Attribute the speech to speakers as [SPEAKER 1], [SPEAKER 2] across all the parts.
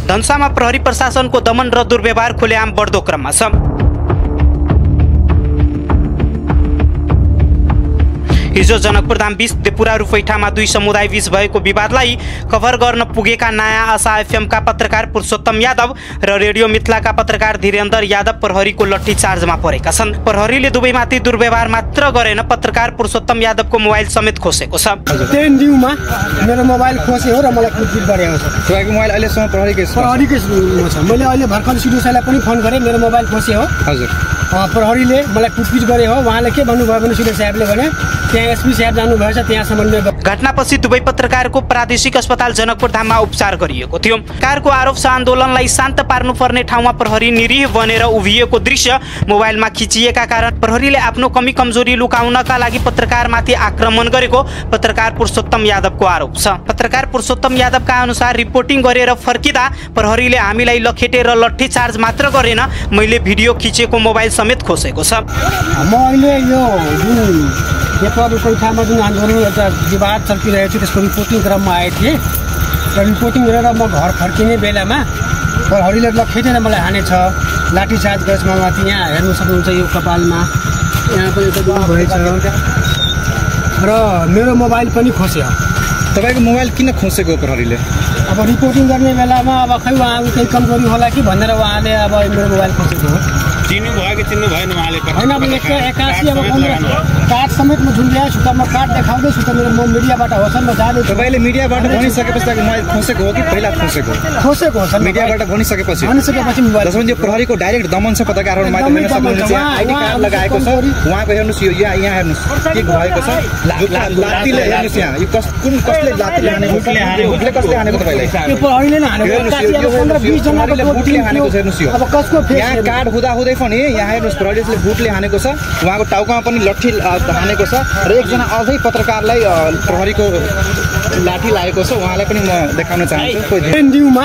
[SPEAKER 1] धनुषामा प्रहरी प्रशासनको दमन र दुर्व्यवहार खुलेआम बढ्दो क्रममा छ। हिजो जनकपुरधाम 20 देपुरा रुपैठामा दुई समुदाय बीच भएको विवादलाई कभर गर्न पुगेका नयाँ आशा एफएमका पत्रकार पुरुषोत्तम यादव र रेडियो मिथिलाका पत्रकार धीरेन्द्र यादव प्रहरीको लट्ठी चार्जमा परेका छन्। प्रहरीले दुवैमाथि दुर्व्यवहार मात्र गरेन, पत्रकार पुरुषोत्तम यादवको मोबाइल समेत खोसेको छ।
[SPEAKER 2] टेन्ड्युमा मेरो मोबाइल खोस्यो र मलाई कुटपिट गरेको छ। तपाईको मोबाइल अहिलेसम्म प्रहरीकै छ? मैले अहिले भर्खर सिडिओ साहबलाई पनि फोन गरेँ, मेरो मोबाइल खोस्यो हो। हजुर, प्रहरीले मलाई कुटपिट गरे हो। उहाँले के भन्नुभयो भने सिडिओ साहबले भने त्यहाँ एसपी साहब जानुभएछ, त्यहाँ समन्वय।
[SPEAKER 1] घटनापछि दुवै पत्रकारको प्रादेशिक अस्पताल जनकपुरधाममा उपचार गरिएको थियो। कारको आरोप छ आन्दोलनलाई शान्त पार्नुपर्ने ठाउँमा प्रहरी निरीह बनेर उभिएको दृश्य मोबाइलमा खिचिएका कारण प्रहरीले आफ्नो कमी कमजोरी लुकाउनका लागि पत्रकारमाथि आक्रमण गरेको पत्रकार पुरुषोत्तम यादवको आरोप छ। पत्रकार पुरुषोत्तम यादवका अनुसार रिपोर्टिङ गरेर फर्किँदा प्रहरीले हामीलाई लखेटे र लट्ठी चार्ज मात्र गरेन, मैले भिडियो खिचेको मोबाइल समेत खोसेको छ।
[SPEAKER 2] म अहिले यो देपुरा रुपैठामा जुन आन्दोलन एउटा विवाद चल्किरहेको थियो त्यसको रिपोर्टिङ क्रममा आएको थिएँ र रिपोर्टिङ गरेर म घर फर्किने बेलामा प्रहरीले लखेटेर मलाई हानेछ, लाठी चार्ज गरेछ माथि। यहाँ हेर्नु सक्नुहुन्छ यो कपालमा यहाँ पनि एउटा भएछ र मेरो मोबाइल पनि खोस्यो।
[SPEAKER 3] तपाईँको मोबाइल किन खोसेको प्रहरीले?
[SPEAKER 2] अब रिपोर्टिङ गर्ने बेलामा अब खै उहाँको केही कमजोरी होला कि भनेर उहाँले अब मेरो मोबाइल खोसेको हो।
[SPEAKER 3] चिन्नु भयो कि चिन्नु भएन उहाँले?
[SPEAKER 2] होइन, अब 181 अब कार्ड समेत म झुन्ड्याएको छु त, म कार्ड देखाउँदैछु त, मेरो म मिडियाबाट हो सर, म जाँदैछु।
[SPEAKER 3] तपाईँले मिडियाबाट भनिसकेपछि मोबाइल खोसेको हो कि पहिला खोसेको?
[SPEAKER 2] खोसेको हो सर,
[SPEAKER 3] मिडियाबाट भनिसकेपछि
[SPEAKER 2] मोबाइल।
[SPEAKER 3] जसमा यो प्रहरीको डाइरेक्ट दमन छ पत्रकारहरूमा, हेर्न सक्नुहुन्छ। आइडी कार्ड लगाएको छ उहाँको, हेर्नुहोस् यो यहाँ हेर्नुहोस् के भएको छ। लात्तीले हेर्नुहोस् यहाँ यो कुन कसले लात्तीले हानेको? भुटले कसले हानेको तपाईँलाई?
[SPEAKER 2] यो प्रहरीले नै हानेको। 15-20 जनाको
[SPEAKER 3] भुटले हानेको छ। हेर्नुहोस् यो
[SPEAKER 2] अब कसको फेस
[SPEAKER 3] यहाँ कार्ड हुँदै पनि यहाँ हेर्नुहोस् प्रहरीले भुटले हानेको छ, उहाँको टाउकामा पनि लट्ठी हानेको छ र एकजना अझै पत्रकारलाई प्रहरीको लाठी लागेको छ, उहाँलाई पनि म देखाउन चाहन्छु।
[SPEAKER 2] टेन्ड्युमा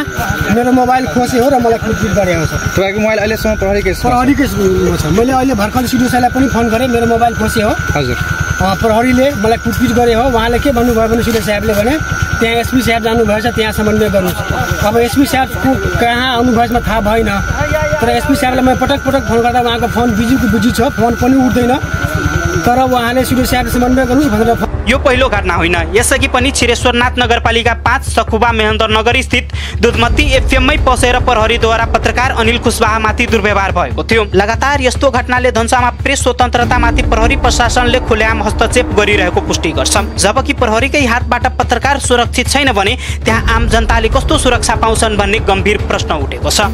[SPEAKER 2] मेरो मोबाइल खोस्यो र मलाई कुटपिट गरेको छ।
[SPEAKER 3] तपाईँको मोबाइल अहिलेसम्म प्रहरीकै छ?
[SPEAKER 2] प्रहरीकै छ। मैले अहिले भर्खर सिडिओ साहबलाई पनि फोन गरेँ, मेरो मोबाइल खोस्यो हो।
[SPEAKER 3] हजुर,
[SPEAKER 2] प्रहरीले मलाई कुटपिट गरे हो। उहाँले के भन्नुभयो भने सिडिओ साहबले भने त्यहाँ एसपी साहब जानुभएछ, त्यहाँ समन्वय गर्नुहोस्। अब एसपी साहबको कहाँ आउनुभएछ म थाहा भएन, तर एसपी साहबलाई मैले पटक फोन गर्दा उहाँको फोन बिजी छ, फोन पनि उठ्दैन, तर उहाँले सिडिओ साहबले समन्वय गर्नुहोस् भनेर।
[SPEAKER 1] यो पहिलो घटना होइन, यसअघि पनि छिरेश्वरनाथ नगरपालिका 5 सखुबा महेन्द्रनगर स्थित दुधमती एफएममै पसेर प्रहरीद्वारा पत्रकार अनिल कुशवाहामाथि दुर्व्यवहार भएको थियो। लगातार यस्तो घटनाले धनुषामा प्रेस स्वतन्त्रतामाथि प्रहरी प्रशासनले खुलेआम हस्तक्षेप गरिरहेको पुष्टि गर्छ। जबकि प्रहरीकै हातबाट पत्रकार सुरक्षित छैन भने त्यहाँ आम जनताले कस्तो सुरक्षा पाउँछन् भन्ने गम्भीर प्रश्न उठेको छ।